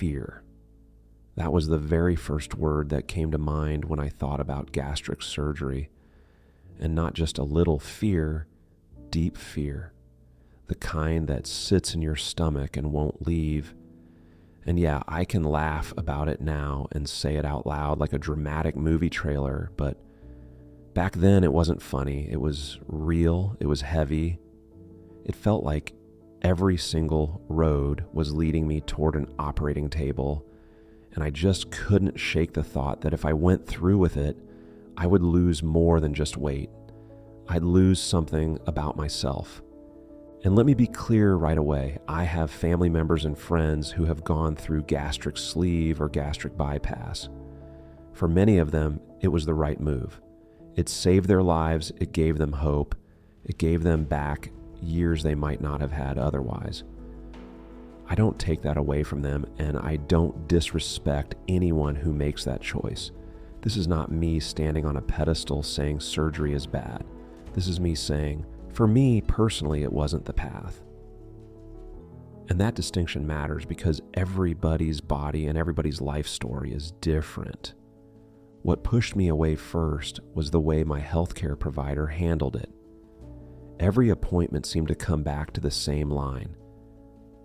fear. That was the very first word that came to mind when I thought about gastric surgery. And not just a little fear, deep fear. The kind that sits in your stomach and won't leave. And yeah, I can laugh about it now and say it out loud like a dramatic movie trailer, but back then it wasn't funny. It was real. It was heavy. It felt like every single road was leading me toward an operating table, and I just couldn't shake the thought that if I went through with it, I would lose more than just weight. I'd lose something about myself. And let me be clear right away, I have family members and friends who have gone through gastric sleeve or gastric bypass. For many of them, it was the right move. It saved their lives, it gave them hope, it gave them back years they might not have had otherwise. I don't take that away from them, and I don't disrespect anyone who makes that choice. This is not me standing on a pedestal saying surgery is bad. This is me saying, for me personally, it wasn't the path. And that distinction matters because everybody's body and everybody's life story is different. What pushed me away first was the way my healthcare provider handled it. Every appointment seemed to come back to the same line.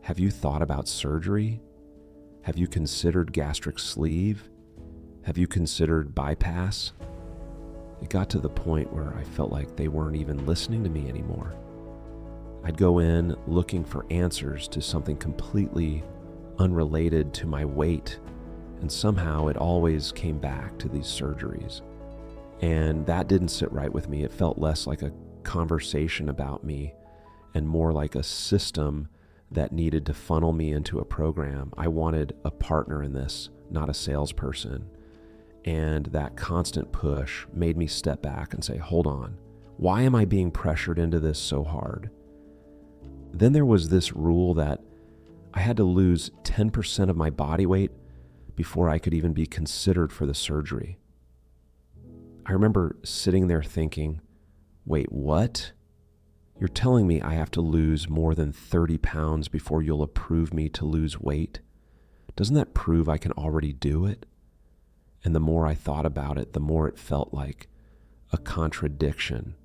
Have you thought about surgery? Have you considered gastric sleeve? Have you considered bypass? It got to the point where I felt like they weren't even listening to me anymore. I'd go in looking for answers to something completely unrelated to my weight, and somehow it always came back to these surgeries. And that didn't sit right with me. It felt less like a conversation about me and more like a system that needed to funnel me into a program. I wanted a partner in this, not a salesperson. And that constant push made me step back and say, hold on, why am I being pressured into this so hard? Then there was this rule that I had to lose 10% of my body weight before I could even be considered for the surgery. I remember sitting there thinking, wait, what? You're telling me I have to lose more than 30 pounds before you'll approve me to lose weight? Doesn't that prove I can already do it? And the more I thought about it, the more it felt like a contradiction.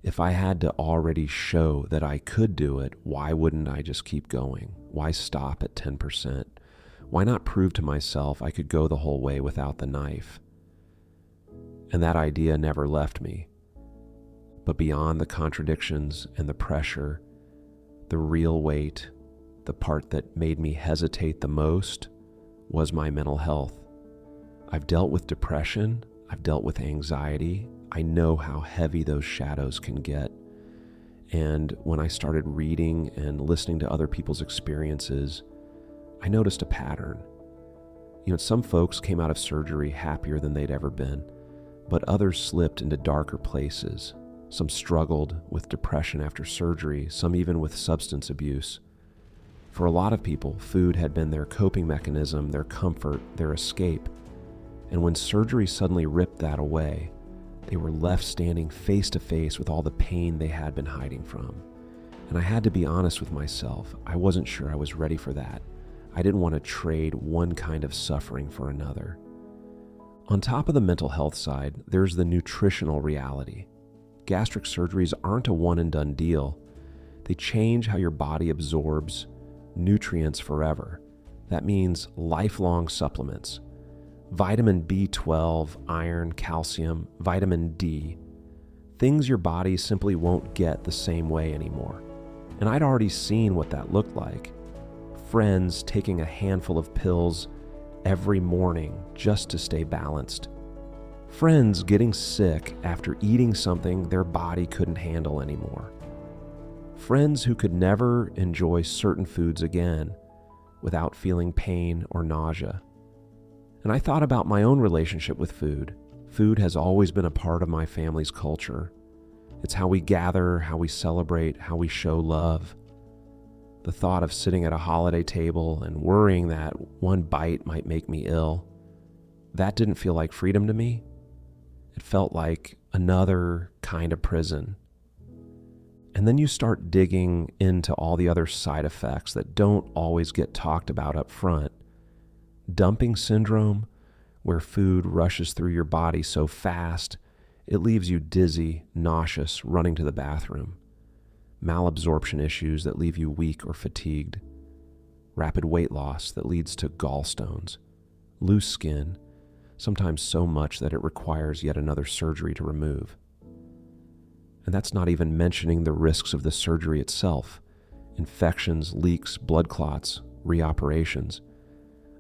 If I had to already show that I could do it, why wouldn't I just keep going? Why stop at 10%? Why not prove to myself I could go the whole way without the knife? And that idea never left me. But beyond the contradictions and the pressure, the real weight, the part that made me hesitate the most, was my mental health. I've dealt with depression, I've dealt with anxiety. I know how heavy those shadows can get. And when I started reading and listening to other people's experiences, I noticed a pattern. Some folks came out of surgery happier than they'd ever been, but others slipped into darker places. Some struggled with depression after surgery, some even with substance abuse. For a lot of people, food had been their coping mechanism, their comfort, their escape. And when surgery suddenly ripped that away, they were left standing face to face with all the pain they had been hiding from. And I had to be honest with myself. I wasn't sure I was ready for that. I didn't want to trade one kind of suffering for another. On top of the mental health side, there's the nutritional reality. Gastric surgeries aren't a one-and-done deal. They change how your body absorbs nutrients forever. That means lifelong supplements. Vitamin B12, iron, calcium, vitamin D. Things your body simply won't get the same way anymore. And I'd already seen what that looked like. Friends taking a handful of pills every morning just to stay balanced. Friends getting sick after eating something their body couldn't handle anymore. Friends who could never enjoy certain foods again without feeling pain or nausea. And I thought about my own relationship with food. Food has always been a part of my family's culture. It's how we gather, how we celebrate, how we show love. The thought of sitting at a holiday table and worrying that one bite might make me ill, that didn't feel like freedom to me. It felt like another kind of prison. And then you start digging into all the other side effects that don't always get talked about up front. Dumping syndrome, where food rushes through your body so fast, it leaves you dizzy, nauseous, running to the bathroom. Malabsorption issues that leave you weak or fatigued. Rapid weight loss that leads to gallstones. Loose skin, sometimes so much that it requires yet another surgery to remove. And that's not even mentioning the risks of the surgery itself. Infections, leaks, blood clots, reoperations.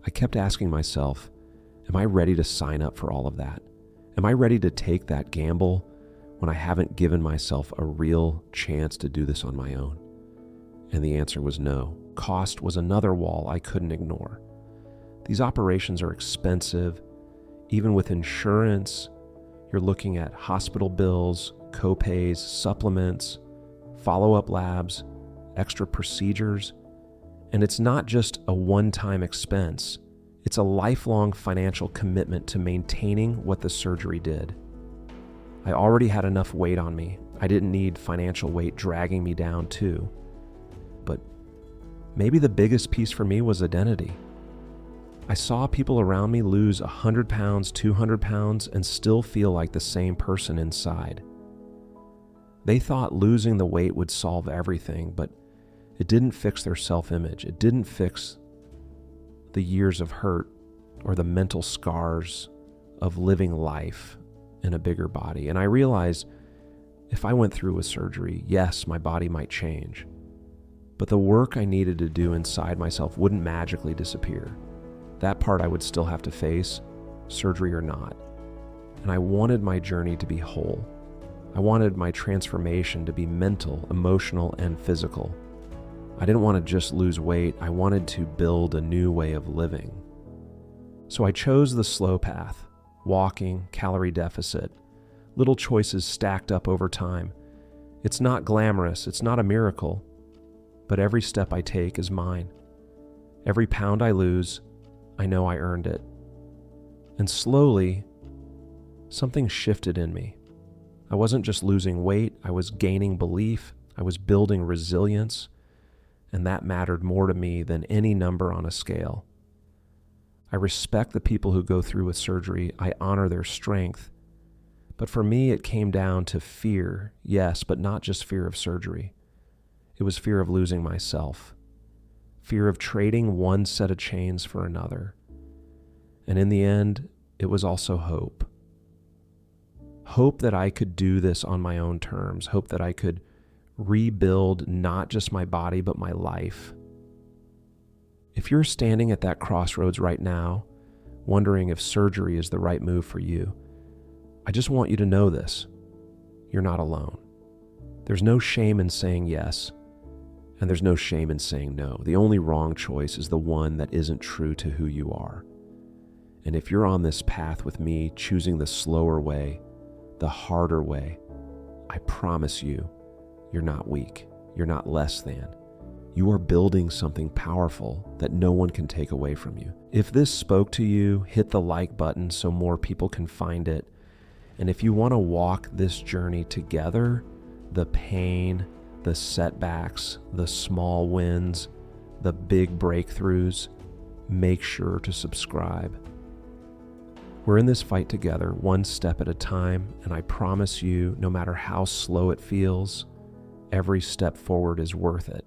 I kept asking myself, am I ready to sign up for all of that? Am I ready to take that gamble when I haven't given myself a real chance to do this on my own? And the answer was no. Cost was another wall I couldn't ignore. These operations are expensive. Even with insurance, you're looking at hospital bills, co-pays, supplements, follow-up labs, extra procedures. And it's not just a one-time expense. It's a lifelong financial commitment to maintaining what the surgery did. I already had enough weight on me. I didn't need financial weight dragging me down too. But maybe the biggest piece for me was identity. I saw people around me lose 100 pounds, 200 pounds, and still feel like the same person inside. They thought losing the weight would solve everything, but it didn't fix their self-image. It didn't fix the years of hurt or the mental scars of living life in a bigger body. And I realized if I went through with surgery, yes, my body might change, but the work I needed to do inside myself wouldn't magically disappear. That part I would still have to face, surgery or not. And I wanted my journey to be whole. I wanted my transformation to be mental, emotional, and physical. I didn't want to just lose weight. I wanted to build a new way of living. So I chose the slow path, walking, calorie deficit, little choices stacked up over time. It's not glamorous. It's not a miracle. But every step I take is mine. Every pound I lose, I know I earned it. And slowly, something shifted in me. I wasn't just losing weight. I was gaining belief. I was building resilience. And that mattered more to me than any number on a scale. I respect the people who go through with surgery. I honor their strength. But for me, it came down to fear, yes, but not just fear of surgery. It was fear of losing myself, fear of trading one set of chains for another. And in the end, it was also hope. Hope that I could do this on my own terms, hope that I could rebuild not just my body, but my life. If you're standing at that crossroads right now, wondering if surgery is the right move for you, I just want you to know this. You're not alone. There's no shame in saying yes, and there's no shame in saying no. The only wrong choice is the one that isn't true to who you are. And if you're on this path with me, choosing the slower way, the harder way, I promise you, you're not weak. You're not less than. You are building something powerful that no one can take away from you. If this spoke to you, hit the like button so more people can find it. And if you want to walk this journey together, the pain, the setbacks, the small wins, the big breakthroughs, make sure to subscribe. We're in this fight together, one step at a time, and I promise you, no matter how slow it feels, every step forward is worth it.